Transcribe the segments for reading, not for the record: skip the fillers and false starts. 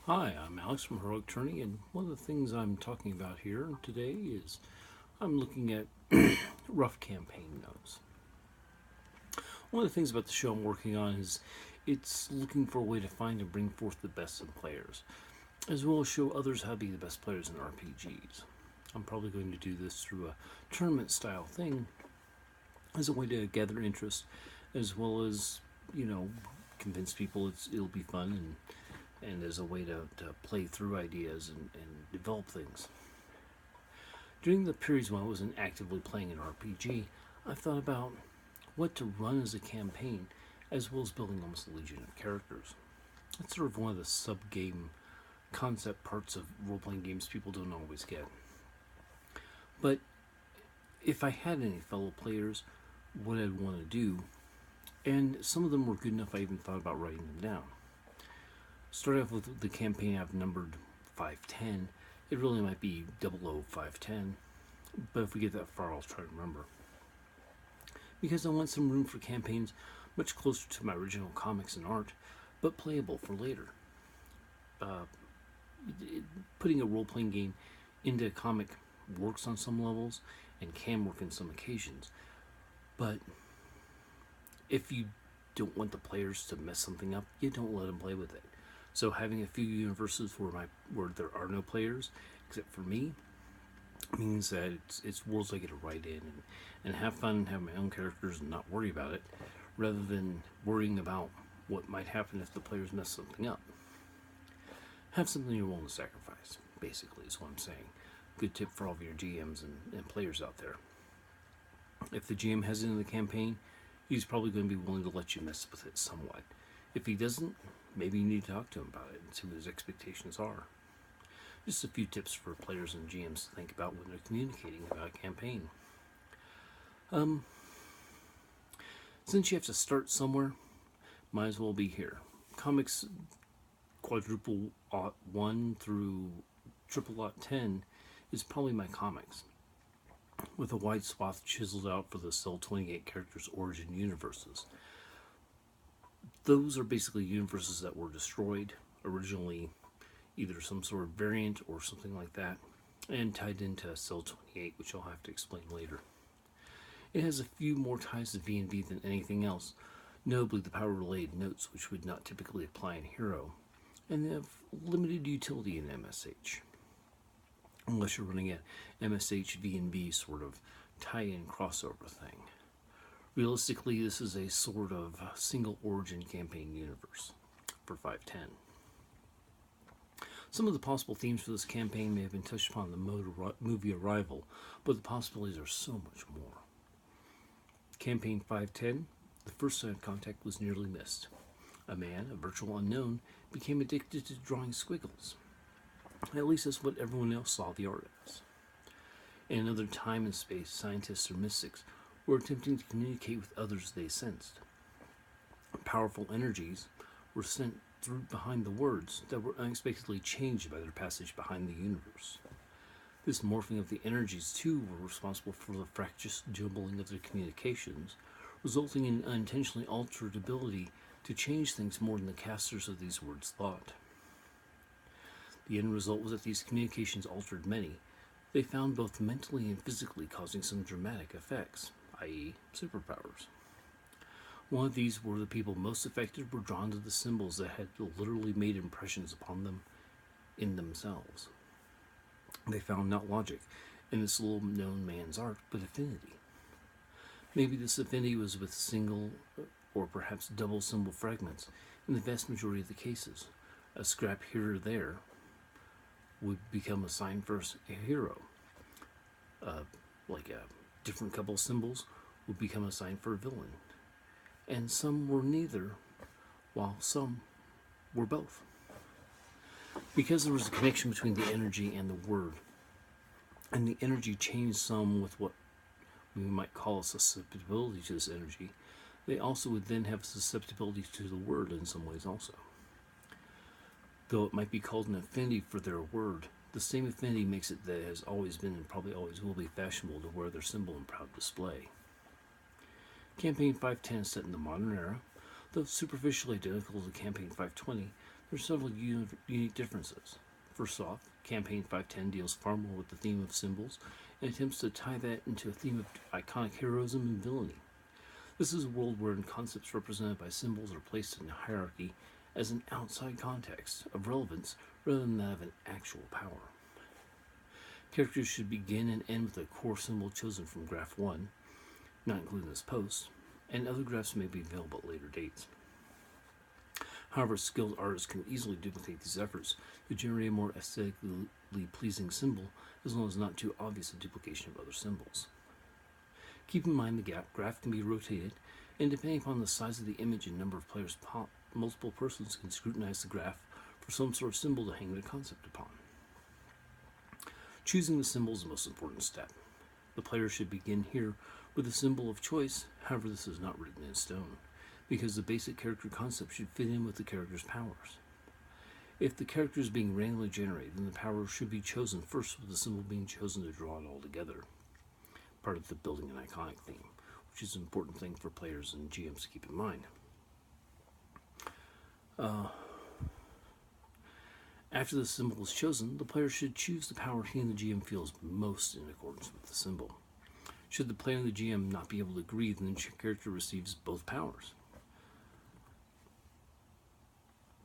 Hi, I'm Alex from Tourney, and one of the things I'm talking about here today is I'm looking at rough campaign notes. One of the things about the show I'm working on is it's looking for a way to find and bring forth the best in players, as well as show others how to be the best players in RPGs. I'm probably going to do this through a tournament style thing as a way to gather interest, as well as, you know, convince people it'll be fun and as a way to play through ideas and develop things. During the periods when I wasn't actively playing an RPG, I thought about what to run as a campaign, as well as building almost a legion of characters. That's sort of one of the sub-game concept parts of role-playing games people don't always get. But if I had any fellow players, what I'd want to do, and some of them were good enough I even thought about writing them down. Start off with the campaign I've numbered 510. It really might be 00510, but if we get that far, I'll try to remember. Because I want some room for campaigns much closer to my original comics and art, but playable for later. Putting a role-playing game into a comic works on some levels and can work in some occasions, but if you don't want the players to mess something up, you don't let them play with it. So having a few universes where there are no players except for me means that it's worlds I get to write in and have fun and have my own characters and not worry about it, rather than worrying about what might happen if the players mess something up. Have something you're willing to sacrifice, basically, is what I'm saying. Good tip for all of your GMs and players out there. If the GM has it in the campaign, he's probably going to be willing to let you mess with it somewhat. If he doesn't, maybe you need to talk to him about it and see what his expectations are. Just a few tips for players and GMs to think about when they're communicating about a campaign. Since you have to start somewhere, might as well be here. Comics quadruple aught 1 through triple aught 10 is probably my comics, with a wide swath chiseled out for the Cell 28 characters' origin universes. Those are basically universes that were destroyed originally, either some sort of variant or something like that, and tied into Cell 28, which I'll have to explain later. It has a few more ties to V&V than anything else, notably the power-related notes, which would not typically apply in Hero, and they have limited utility in MSH, unless you're running a MSH V&V sort of tie-in crossover thing. Realistically, this is a sort of single origin campaign universe for 510. Some of the possible themes for this campaign may have been touched upon in the movie Arrival, but the possibilities are so much more. Campaign 510, the first sign of contact was nearly missed. A man, a virtual unknown, became addicted to drawing squiggles. At least that's what everyone else saw the art as. In another time and space, scientists or mystics were attempting to communicate with others they sensed. Powerful energies were sent through behind the words that were unexpectedly changed by their passage behind the universe. This morphing of the energies, too, were responsible for the fractious jumbling of their communications, resulting in unintentionally altered ability to change things more than the casters of these words thought. The end result was that these communications altered many. They found both mentally and physically, causing some dramatic effects, i.e. superpowers. One of these were the people most affected were drawn to the symbols that had literally made impressions upon them in themselves. They found not logic in this little-known man's art, but affinity. Maybe this affinity was with single or perhaps double symbol fragments in the vast majority of the cases. A scrap here or there would become a sign for a hero. Like a different couple of symbols would become a sign for a villain. And some were neither, while some were both. Because there was a connection between the energy and the word, and the energy changed some with what we might call a susceptibility to this energy, they also would then have susceptibility to the word in some ways also. Though it might be called an affinity for their word, the same affinity makes it that it has always been and probably always will be fashionable to wear their symbol in proud display. Campaign 510 is set in the modern era. Though superficially identical to Campaign 520, There are several unique differences. First off, Campaign 510 deals far more with the theme of symbols and attempts to tie that into a theme of iconic heroism and villainy. This is a world wherein concepts represented by symbols are placed in a hierarchy as an outside context of relevance rather than that of an actual power. Characters should begin and end with a core symbol chosen from Graph 1, not including this post, and other graphs may be available at later dates. However, skilled artists can easily duplicate these efforts to generate a more aesthetically pleasing symbol, as long as not too obvious a duplication of other symbols. Keep in mind the graph can be rotated, and depending upon the size of the image and number of players, multiple persons can scrutinize the graph for some sort of symbol to hang their concept upon. Choosing the symbol is the most important step. The player should begin here with a symbol of choice, however this is not written in stone, because the basic character concept should fit in with the character's powers. If the character is being randomly generated, then the power should be chosen first, with the symbol being chosen to draw it all together. Part of the building an iconic theme, which is an important thing for players and GMs to keep in mind. After the symbol is chosen, the player should choose the power he and the GM feels most in accordance with the symbol. Should the player and the GM not be able to agree, then the character receives both powers.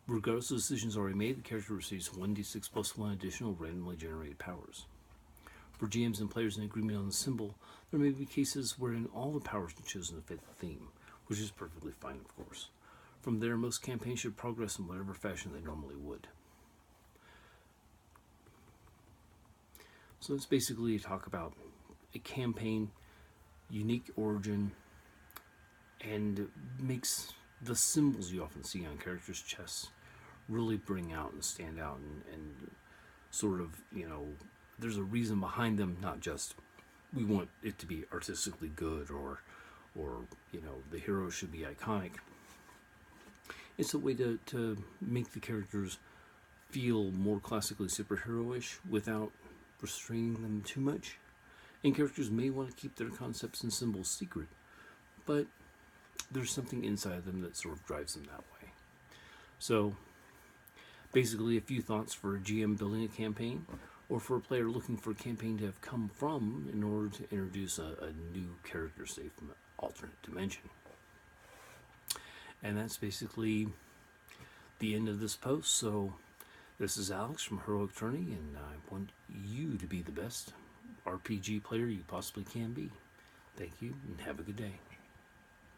Regardless of decisions already made, the character receives 1d6 plus 1 additional randomly generated powers. For GMs and players in agreement on the symbol, there may be cases wherein all the powers are chosen to fit the theme, which is perfectly fine, of course. From there, most campaigns should progress in whatever fashion they normally would. So let's basically talk about a campaign, unique origin, and makes the symbols you often see on characters' chests really bring out and stand out and sort of, there's a reason behind them, not just we want it to be artistically good or the hero should be iconic. It's a way to make the characters feel more classically superhero-ish without restraining them too much. And characters may want to keep their concepts and symbols secret, but there's something inside them that sort of drives them that way. So basically a few thoughts for a GM building a campaign, or for a player looking for a campaign to have come from in order to introduce a new character, say, from an alternate dimension. And that's basically the end of this post. So this is Alex from Heroic Tourney, and I want you to be the best RPG player you possibly can be. Thank you, and have a good day.